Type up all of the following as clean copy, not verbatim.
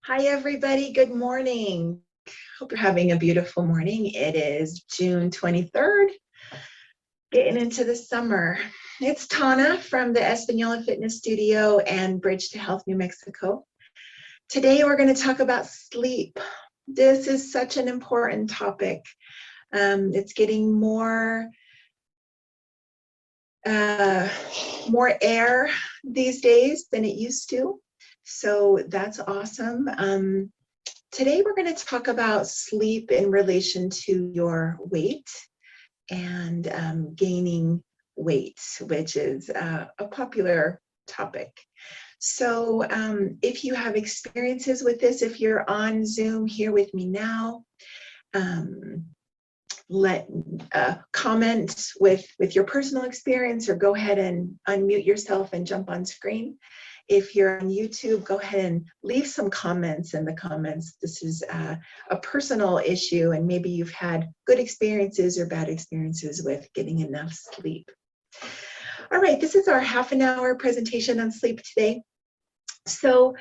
Hi, everybody. Good morning. Hope you're having a beautiful morning. It is June 23rd, getting into the summer. It's Tana from the Espanola Fitness Studio and Bridge to Health, New Mexico. Today, we're going to talk about sleep. This is such an important topic. It's getting more air these days than it used to. So that's awesome. Today, we're going to talk about sleep in relation to your weight and gaining weight, which is a popular topic. So if you have experiences with this, if you're on Zoom here with me now, comment with your personal experience, or go ahead and unmute yourself and jump on screen. If you're on YouTube, go ahead and leave some comments in the comments. This is a personal issue, and maybe you've had good experiences or bad experiences with getting enough sleep. All right, this is our half-an-hour presentation on sleep today. So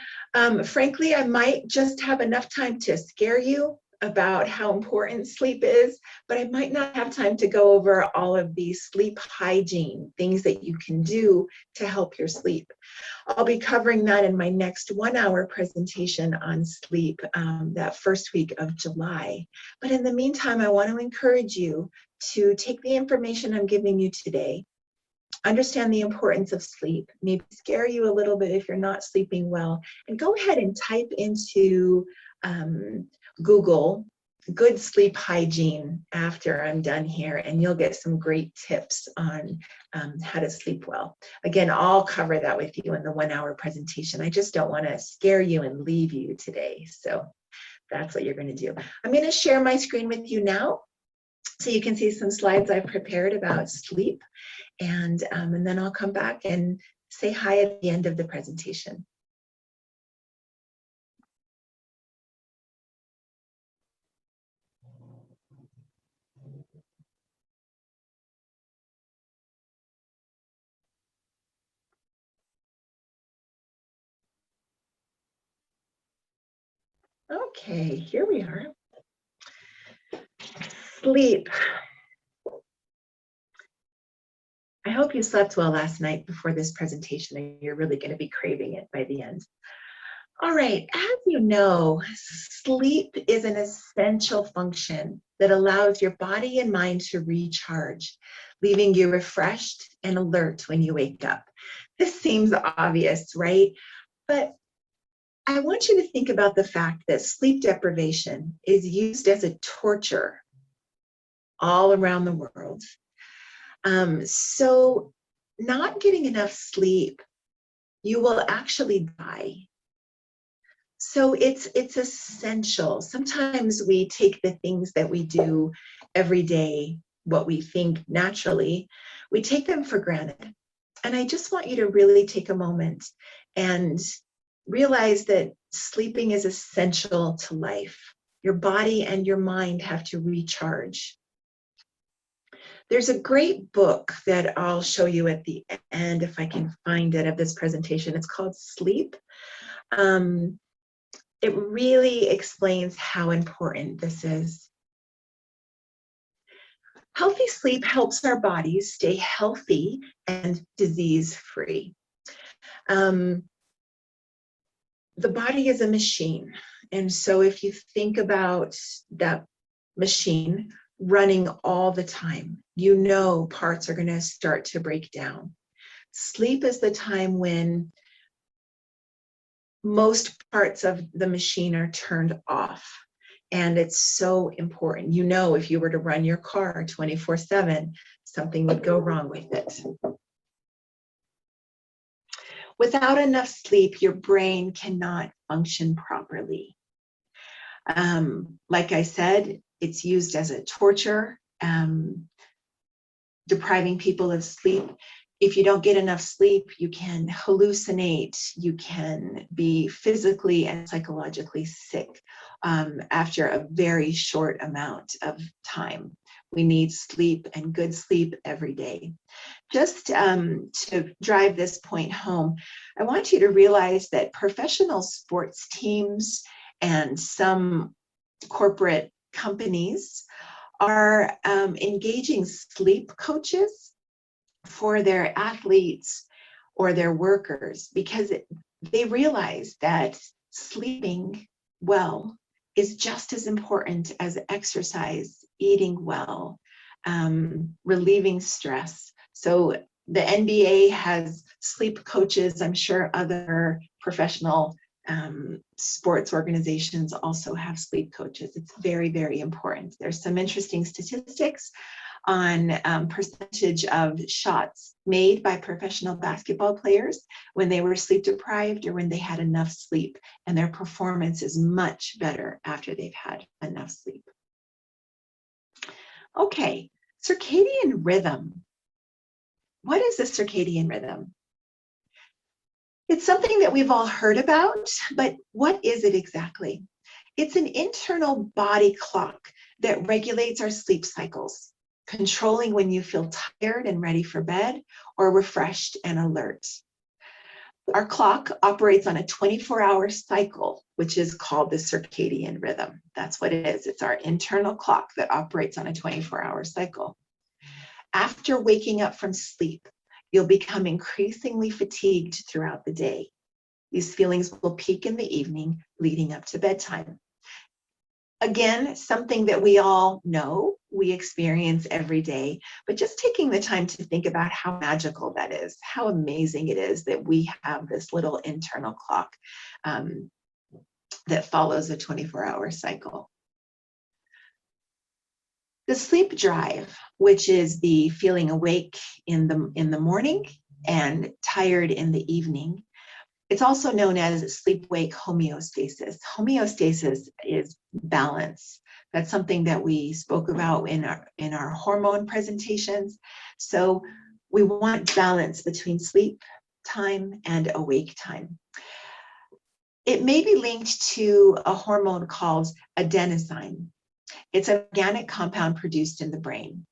frankly, I might just have enough time to scare you about how important sleep is, but I might not have time to go over all of these sleep hygiene, things that you can do to help your sleep. I'll be covering that in my next 1-hour presentation on sleep that first week of July. But in the meantime, I want to encourage you to take the information I'm giving you today, understand the importance of sleep, maybe scare you a little bit if you're not sleeping well, and go ahead and type into Google good sleep hygiene after I'm done here, and you'll get some great tips on how to sleep well. Again, I'll cover that with you in the 1-hour presentation. I just don't want to scare you and leave you today. So that's what you're going to do. I'm going to share my screen with you now so you can see some slides I've prepared about sleep, and then I'll come back and say hi at the end of the presentation. Okay, here we are. Sleep. I hope you slept well last night before this presentation, and you're really going to be craving it by the end. All right, as you know, sleep is an essential function that allows your body and mind to recharge, leaving you refreshed and alert when you wake up. This seems obvious, right? But I want you to think about the fact that sleep deprivation is used as a torture all around the world. So not getting enough sleep, you will actually die. So it's essential. Sometimes we take the things that we do every day, what we think naturally, we take them for granted. And I just want you to really take a moment and realize that sleeping is essential to life. Your body and your mind have to recharge. There's a great book that I'll show you at the end, if I can find it, of this presentation. It's called Sleep. It really explains how important this is. Healthy sleep helps our bodies stay healthy and disease-free. The body is a machine. And so if you think about that machine running all the time, you know parts are going to start to break down. Sleep is the time when most parts of the machine are turned off. And it's so important. You know, if you were to run your car 24/7, something would go wrong with it. Without enough sleep, your brain cannot function properly. Like I said, it's used as a torture, depriving people of sleep. If you don't get enough sleep, you can hallucinate, you can be physically and psychologically sick after a very short amount of time We need sleep and good sleep every day. Just to drive this point home, I want you to realize that professional sports teams and some corporate companies are engaging sleep coaches for their athletes or their workers, because they realize that sleeping well is just as important as exercise, eating well, relieving stress. So the NBA has sleep coaches. I'm sure other professional sports organizations also have sleep coaches. It's very, very important. There's some interesting statistics on percentage of shots made by professional basketball players when they were sleep deprived or when they had enough sleep, and their performance is much better after they've had enough sleep. Okay, circadian rhythm. What is the circadian rhythm? It's something that we've all heard about, but what is it exactly? It's an internal body clock that regulates our sleep cycles, controlling when you feel tired and ready for bed or refreshed and alert. Our clock operates on a 24-hour cycle, which is called the circadian rhythm. That's what it is. It's our internal clock that operates on a 24-hour cycle. After waking up from sleep, you'll become increasingly fatigued throughout the day. These feelings will peak in the evening leading up to bedtime. Again, something that we all know, we experience every day, but just taking the time to think about how magical that is, how amazing it is that we have this little internal clock that follows a 24-hour cycle. The sleep drive, which is the feeling awake in the morning and tired in the evening, it's also known as sleep-wake homeostasis. Homeostasis is balance. That's something that we spoke about in our hormone presentations. So we want balance between sleep time and awake time. It may be linked to a hormone called adenosine. It's an organic compound produced in the brain.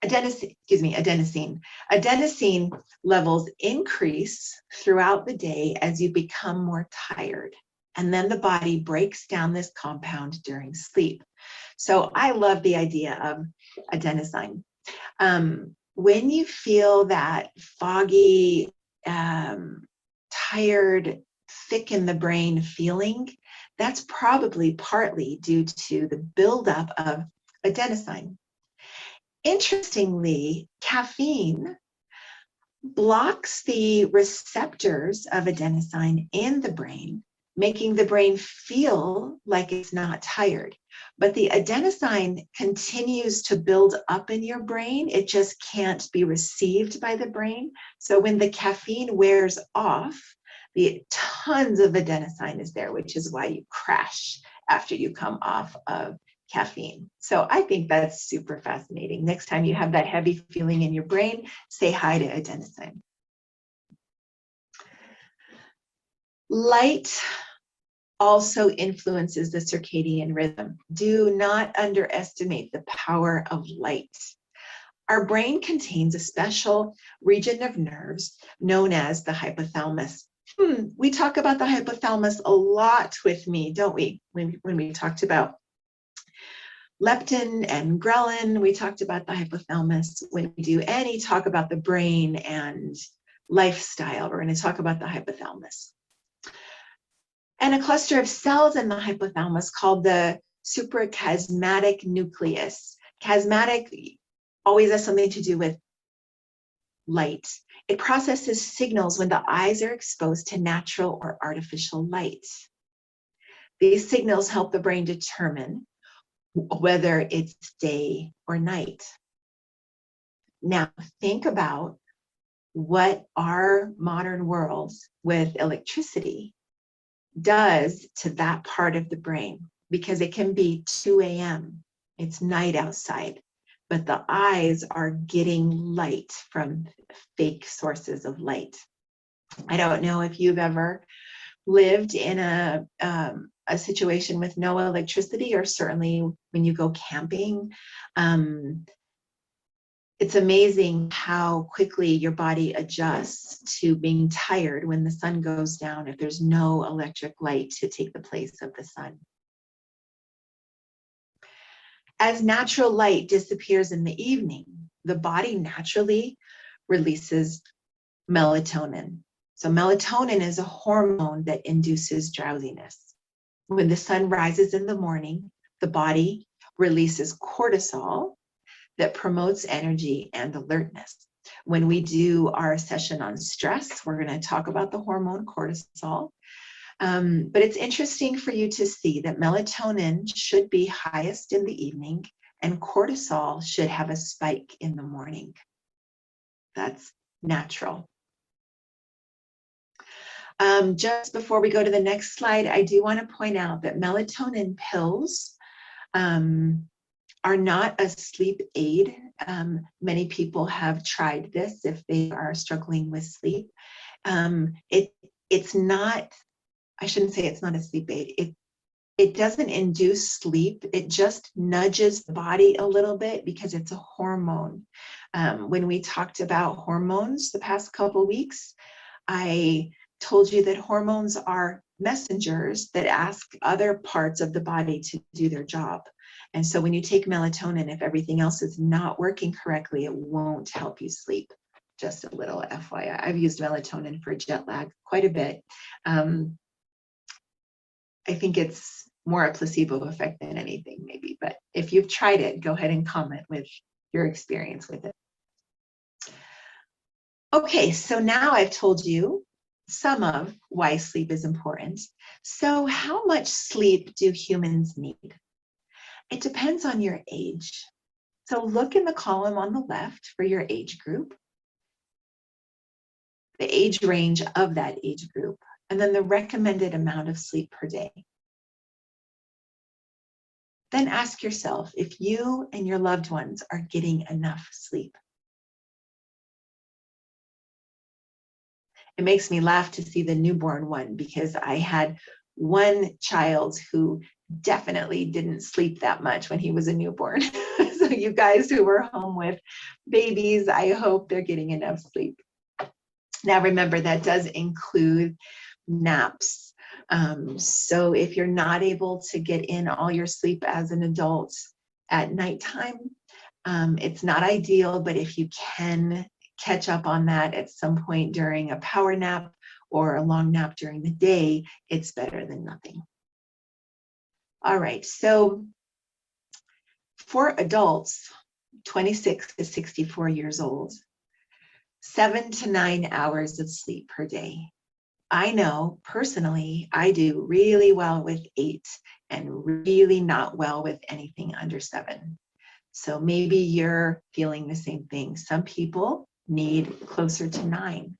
Adenosine. Adenosine levels increase throughout the day as you become more tired. And then the body breaks down this compound during sleep. So I love the idea of adenosine. When you feel that foggy, tired, thick in the brain feeling, that's probably partly due to the buildup of adenosine. Interestingly, caffeine blocks the receptors of adenosine in the brain, making the brain feel like it's not tired. But the adenosine continues to build up in your brain. It just can't be received by the brain. So when the caffeine wears off, the tons of adenosine is there, which is why you crash after you come off of caffeine. So I think that's super fascinating. Next time you have that heavy feeling in your brain, say hi to adenosine. Light also influences the circadian rhythm. Do not underestimate the power of light. Our brain contains a special region of nerves known as the hypothalamus. We talk about the hypothalamus a lot with me, don't we? When we talked about leptin and ghrelin, we talked about the hypothalamus. When we do any talk about the brain and lifestyle, we're going to talk about the hypothalamus. And a cluster of cells in the hypothalamus called the suprachiasmatic nucleus. Chiasmatic always has something to do with light. It processes signals when the eyes are exposed to natural or artificial light. These signals help the brain determine whether it's day or night. Now, think about what our modern world with electricity does to that part of the brain, because it can be 2 a.m. It's night outside, but the eyes are getting light from fake sources of light. I don't know if you've ever lived in a a situation with no electricity, or certainly when you go camping, it's amazing how quickly your body adjusts to being tired when the sun goes down if there's no electric light to take the place of the sun. As natural light disappears in the evening, the body naturally releases melatonin. So melatonin is a hormone that induces drowsiness. When the sun rises in the morning, the body releases cortisol that promotes energy and alertness. When we do our session on stress, we're going to talk about the hormone cortisol. But it's interesting for you to see that melatonin should be highest in the evening and cortisol should have a spike in the morning. That's natural. Just before we go to the next slide, I do want to point out that melatonin pills are not a sleep aid. Many people have tried this if they are struggling with sleep. It's not, I shouldn't say it's not a sleep aid. It doesn't induce sleep. It just nudges the body a little bit because it's a hormone. When we talked about hormones the past couple weeks, I told you that hormones are messengers that ask other parts of the body to do their job. And so when you take melatonin, if everything else is not working correctly, it won't help you sleep. Just a little FYI. I've used melatonin for jet lag quite a bit. I think it's more a placebo effect than anything, maybe. But if you've tried it, go ahead and comment with your experience with it. Okay, so now I've told you some of why sleep is important. So how much sleep do humans need? It depends on your age. So look in the column on the left for your age group, the age range of that age group, and then the recommended amount of sleep per day. Then ask yourself if you and your loved ones are getting enough sleep. It makes me laugh to see the newborn one because I had one child who definitely didn't sleep that much when he was a newborn. So you guys who were home with babies, I hope they're getting enough sleep. Now remember, that does include naps. So if you're not able to get in all your sleep as an adult at nighttime, it's not ideal, but if you can catch up on that at some point during a power nap or a long nap during the day, it's better than nothing. All right, so for adults, 26 to 64 years old, 7 to 9 hours of sleep per day. I know personally, I do really well with 8 and really not well with anything under 7. So maybe you're feeling the same thing. Some people need closer to 9.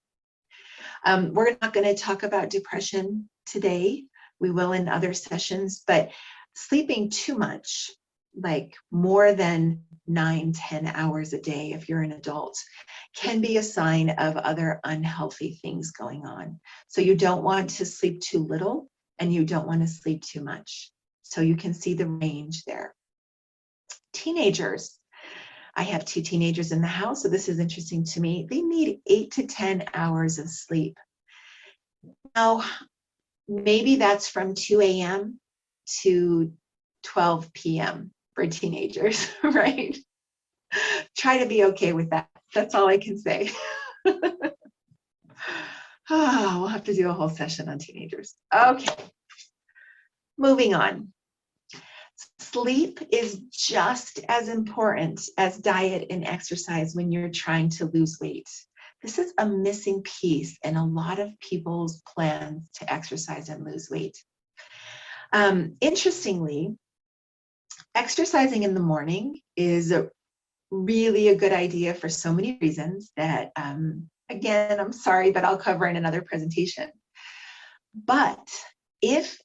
We're not going to talk about depression today. We will in other sessions, but sleeping too much, like more than 9-10 hours a day if you're an adult, can be a sign of other unhealthy things going on. So you don't want to sleep too little and you don't want to sleep too much. So you can see the range there. Teenagers. I have 2 teenagers in the house, so this is interesting to me. They need 8 to 10 hours of sleep. Now, maybe that's from 2 a.m. to 12 p.m. for teenagers, right? Try to be okay with that. That's all I can say. We'll have to do a whole session on teenagers. Okay, moving on. Sleep is just as important as diet and exercise when you're trying to lose weight. This is a missing piece in a lot of people's plans to exercise and lose weight. Interestingly, exercising in the morning is really a good idea for so many reasons that, again, I'm sorry, but I'll cover in another presentation. But if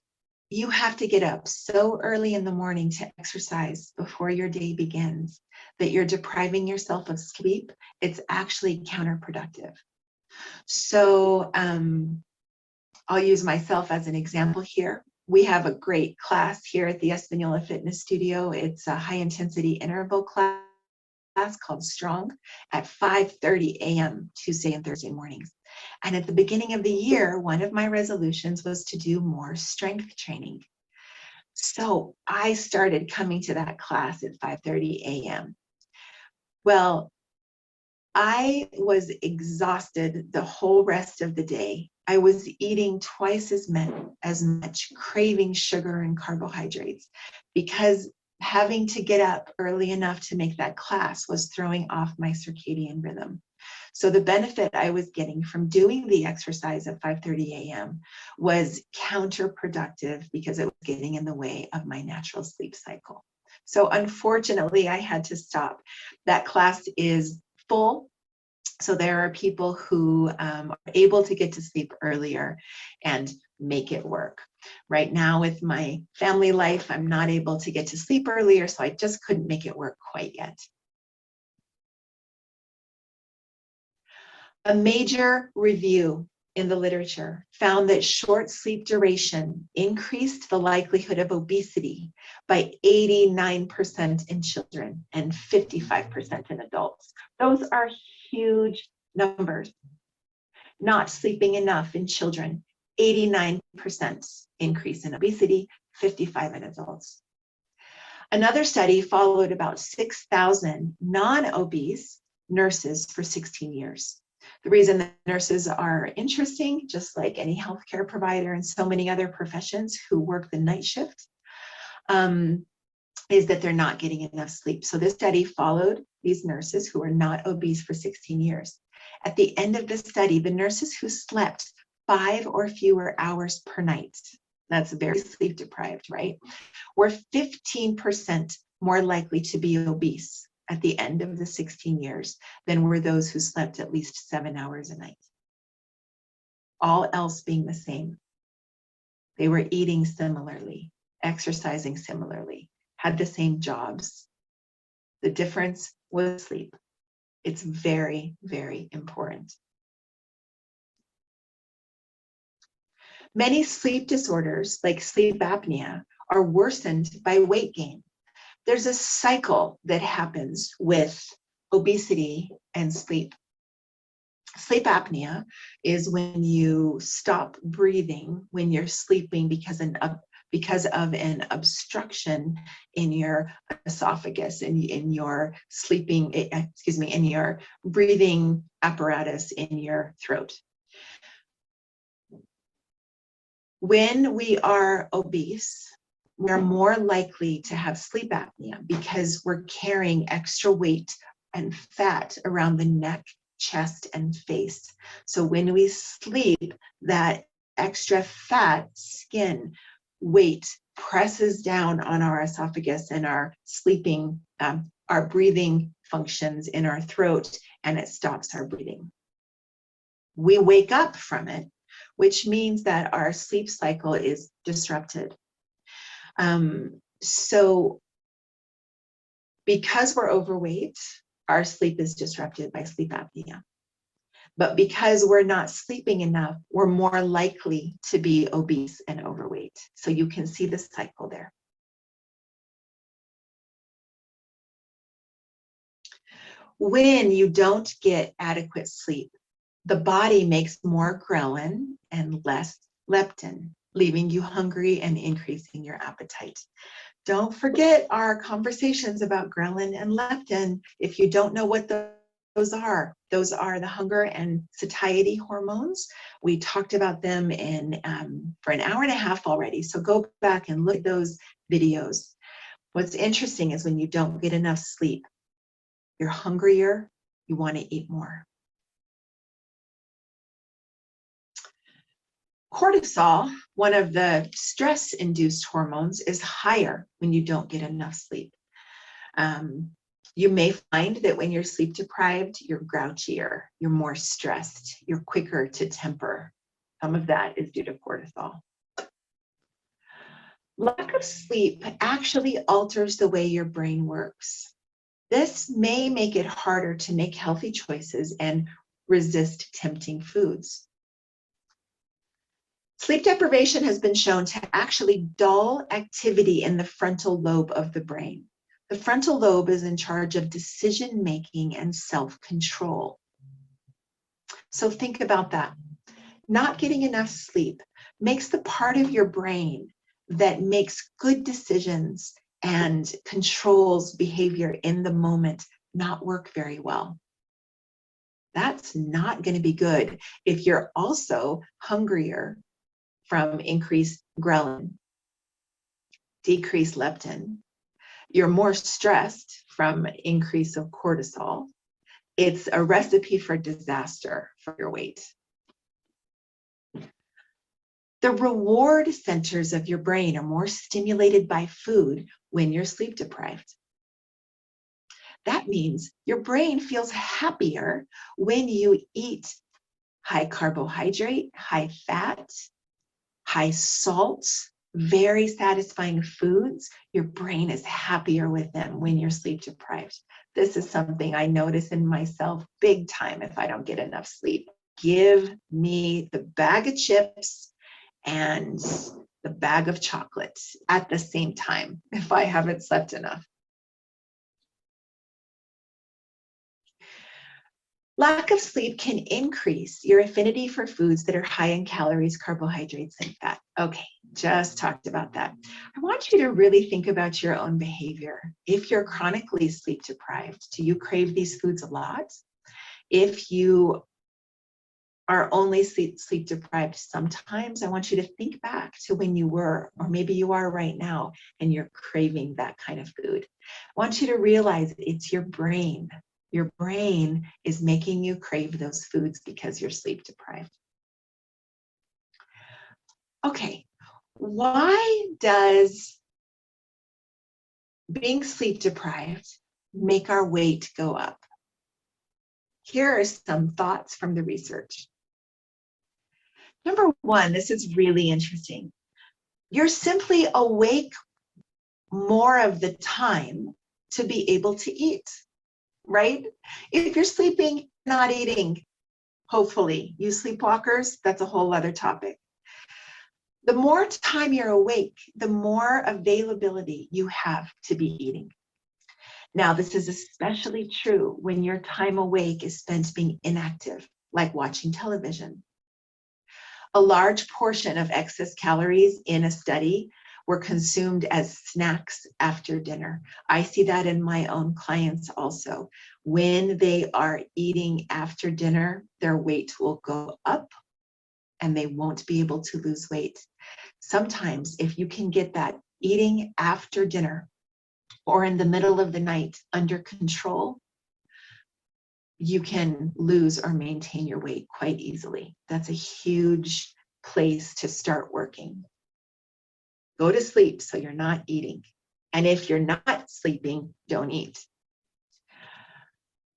you have to get up so early in the morning to exercise before your day begins that you're depriving yourself of sleep, it's actually counterproductive. So I'll use myself as an example here. We have a great class here at the Espanola Fitness Studio. It's a high intensity interval class called Strong at 5:30 a.m. Tuesday and Thursday mornings. And at the beginning of the year, one of my resolutions was to do more strength training. So I started coming to that class at 5:30 a.m. Well, I was exhausted the whole rest of the day. I was eating twice as much, craving sugar and carbohydrates, because having to get up early enough to make that class was throwing off my circadian rhythm. So the benefit I was getting from doing the exercise at 5:30 a.m. was counterproductive because it was getting in the way of my natural sleep cycle. So unfortunately, I had to stop. That class is full. So there are people who are able to get to sleep earlier and make it work. Right now with my family life, I'm not able to get to sleep earlier, so I just couldn't make it work quite yet. A major review in the literature found that short sleep duration increased the likelihood of obesity by 89% in children and 55% in adults. Those are huge numbers. Not sleeping enough in children, 89% increase in obesity, 55% in adults. Another study followed about 6,000 non-obese nurses for 16 years. The reason that nurses are interesting, just like any healthcare provider and so many other professions who work the night shift, is that they're not getting enough sleep. So this study followed these nurses who were not obese for 16 years. At the end of the study, the nurses who slept 5 or fewer hours per night, that's very sleep deprived, right, were 15% more likely to be obese at the end of the 16 years than were those who slept at least 7 hours a night. All else being the same. They were eating similarly, exercising similarly, had the same jobs. The difference was sleep. It's very, very important. Many sleep disorders, like sleep apnea, are worsened by weight gain. There's a cycle that happens with obesity and sleep. Sleep apnea is when you stop breathing when you're sleeping because of an obstruction in your esophagus, in your sleeping, in your breathing apparatus in your throat. When we are obese, we're more likely to have sleep apnea because we're carrying extra weight and fat around the neck, chest, and face. So when we sleep, that extra fat, skin, weight presses down on our esophagus and our sleeping, our breathing functions in our throat, and it stops our breathing. We wake up from it, which means that our sleep cycle is disrupted. So because we're overweight, our sleep is disrupted by sleep apnea. But because we're not sleeping enough, we're more likely to be obese and overweight. So you can see the cycle there. When you don't get adequate sleep, the body makes more ghrelin and less leptin, leaving you hungry and increasing your appetite. Don't forget our conversations about ghrelin and leptin. If you don't know what those are the hunger and satiety hormones. We talked about them for an hour and a half already, so go back and look at those videos. What's interesting is when you don't get enough sleep, you're hungrier, you want to eat more. Cortisol, one of the stress-induced hormones, is higher when you don't get enough sleep. You may find that when you're sleep deprived, you're grouchier, you're more stressed, you're quicker to temper. Some of that is due to cortisol. Lack of sleep actually alters the way your brain works. This may make it harder to make healthy choices and resist tempting foods. Sleep deprivation has been shown to actually dull activity in the frontal lobe of the brain. The frontal lobe is in charge of decision-making and self-control. So think about that. Not getting enough sleep makes the part of your brain that makes good decisions and controls behavior in the moment not work very well. That's not going to be good if you're also hungrier from increased ghrelin, decreased leptin. You're more stressed from increase of cortisol. It's a recipe for disaster for your weight. The reward centers of your brain are more stimulated by food when you're sleep deprived. That means your brain feels happier when you eat high carbohydrate, high fat, high salt, very satisfying foods. Your brain is happier with them when you're sleep deprived. This is something I notice in myself big time if I don't get enough sleep. Give me the bag of chips and the bag of chocolate at the same time if I haven't slept enough. Lack of sleep can increase your affinity for foods that are high in calories, carbohydrates, and fat. Okay, just talked about that. I want you to really think about your own behavior. If you're chronically sleep deprived, do you crave these foods a lot? If you are only sleep deprived sometimes, I want you to think back to when you were, or maybe you are right now, and you're craving that kind of food. I want you to realize it's your brain. Your brain is making you crave those foods because you're sleep deprived. Okay, why does being sleep deprived make our weight go up? Here are some thoughts from the research. Number one, this is really interesting. You're simply awake more of the time to be able to eat, right? If you're sleeping, not eating, hopefully. You sleepwalkers, that's a whole other topic. The more time you're awake, the more availability you have to be eating. Now, this is especially true when your time awake is spent being inactive, like watching television. A large portion of excess calories in a study were consumed as snacks after dinner. I see that in my own clients also. When they are eating after dinner, their weight will go up and they won't be able to lose weight. Sometimes if you can get that eating after dinner or in the middle of the night under control, you can lose or maintain your weight quite easily. That's a huge place to start working. Go to sleep so you're not eating. And if you're not sleeping, don't eat.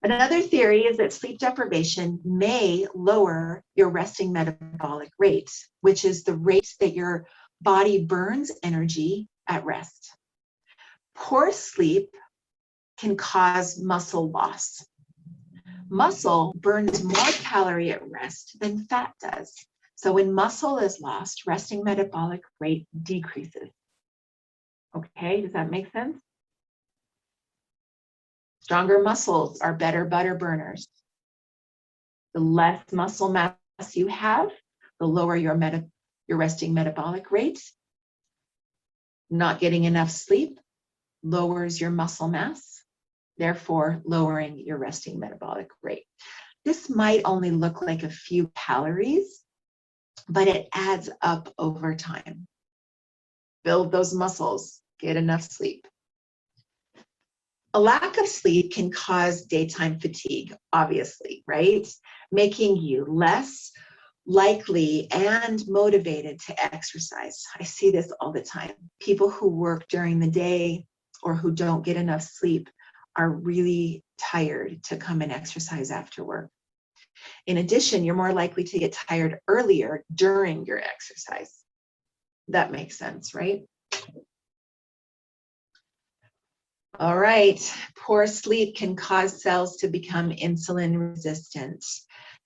Another theory is that sleep deprivation may lower your resting metabolic rate, which is the rate that your body burns energy at rest. Poor sleep can cause muscle loss. Muscle burns more calorie at rest than fat does. So when muscle is lost, resting metabolic rate decreases. Okay, does that make sense? Stronger muscles are better butter burners. The less muscle mass you have, the lower your resting metabolic rate. Not getting enough sleep lowers your muscle mass, therefore lowering your resting metabolic rate. This might only look like a few calories, but it adds up over time. Build those muscles, get enough sleep. A lack of sleep can cause daytime fatigue, obviously, right? Making you less likely and motivated to exercise. I see this all the time. People who work during the day or who don't get enough sleep are really tired to come and exercise after work. In addition, you're more likely to get tired earlier during your exercise. That makes sense, right? All right, poor sleep can cause cells to become insulin resistant.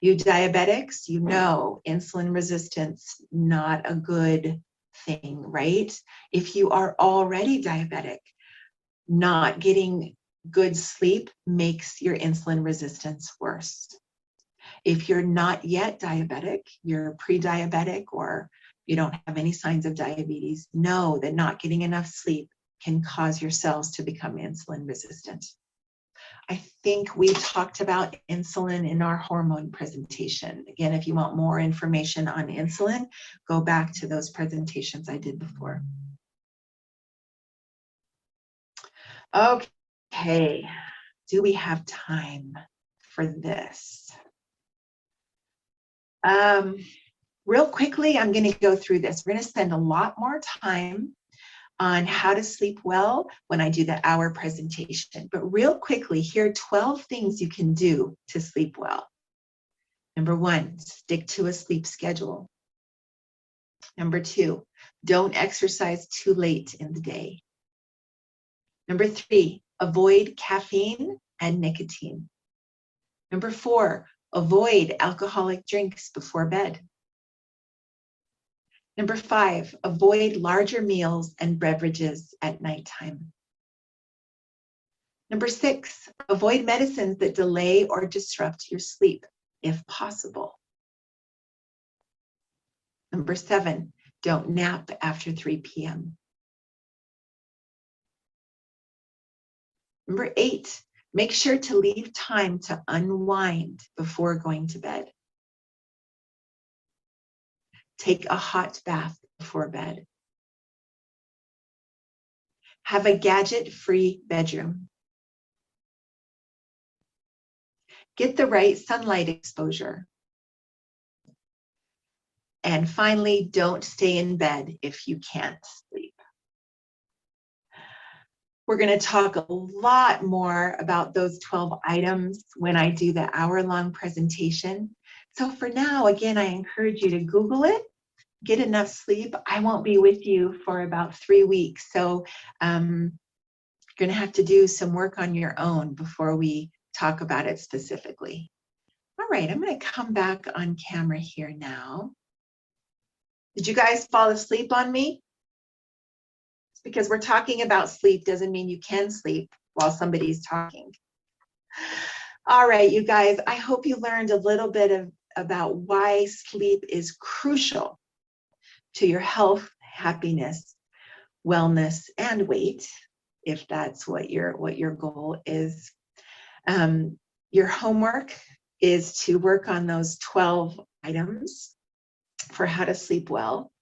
You diabetics, you know insulin resistance, not a good thing, right? If you are already diabetic, not getting good sleep makes your insulin resistance worse. If you're not yet diabetic, you're pre-diabetic, or you don't have any signs of diabetes, know that not getting enough sleep can cause your cells to become insulin resistant. I think we talked about insulin in our hormone presentation. Again, if you want more information on insulin, go back to those presentations I did before. Okay, do we have time for this? Real quickly, I'm going to go through this. We're going to spend a lot more time on how to sleep well when I do the hour presentation. But real quickly, here are 12 things you can do to sleep well. Number 1, stick to a sleep schedule. Number 2, don't exercise too late in the day. Number 3, avoid caffeine and nicotine. Number 4, avoid alcoholic drinks before bed. Number 5, avoid larger meals and beverages at nighttime. Number 6, avoid medicines that delay or disrupt your sleep, if possible. Number 7, don't nap after 3 p.m. Number 8, make sure to leave time to unwind before going to bed. Take a hot bath before bed. Have a gadget-free bedroom. Get the right sunlight exposure. And finally, don't stay in bed if you can't sleep. We're going to talk a lot more about those 12 items when I do the hour-long presentation. So for now, again, I encourage you to Google it, get enough sleep. I won't be with you for about 3 weeks. So you're going to have to do some work on your own before we talk about it specifically. All right, I'm going to come back on camera here now. Did you guys fall asleep on me? It's because we're talking about sleep doesn't mean you can sleep while somebody's talking. All right, you guys, I hope you learned a little bit about why sleep is crucial to your health, happiness, wellness, and weight, if that's what your goal is. Your homework is to work on those 12 items for how to sleep well,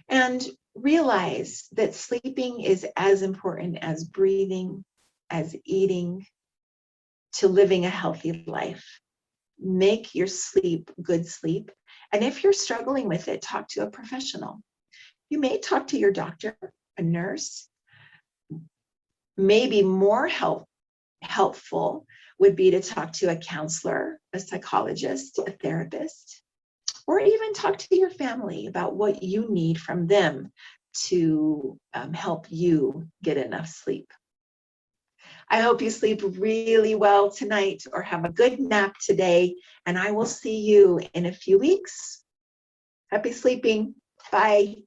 and realize that sleeping is as important as breathing, as eating, to living a healthy life. Make your sleep good sleep. And if you're struggling with it, talk to a professional. You may talk to your doctor, a nurse. Maybe more helpful would be to talk to a counselor, a psychologist, a therapist, or even talk to your family about what you need from them to help you get enough sleep. I hope you sleep really well tonight or have a good nap today, and I will see you in a few weeks. Happy sleeping. Bye.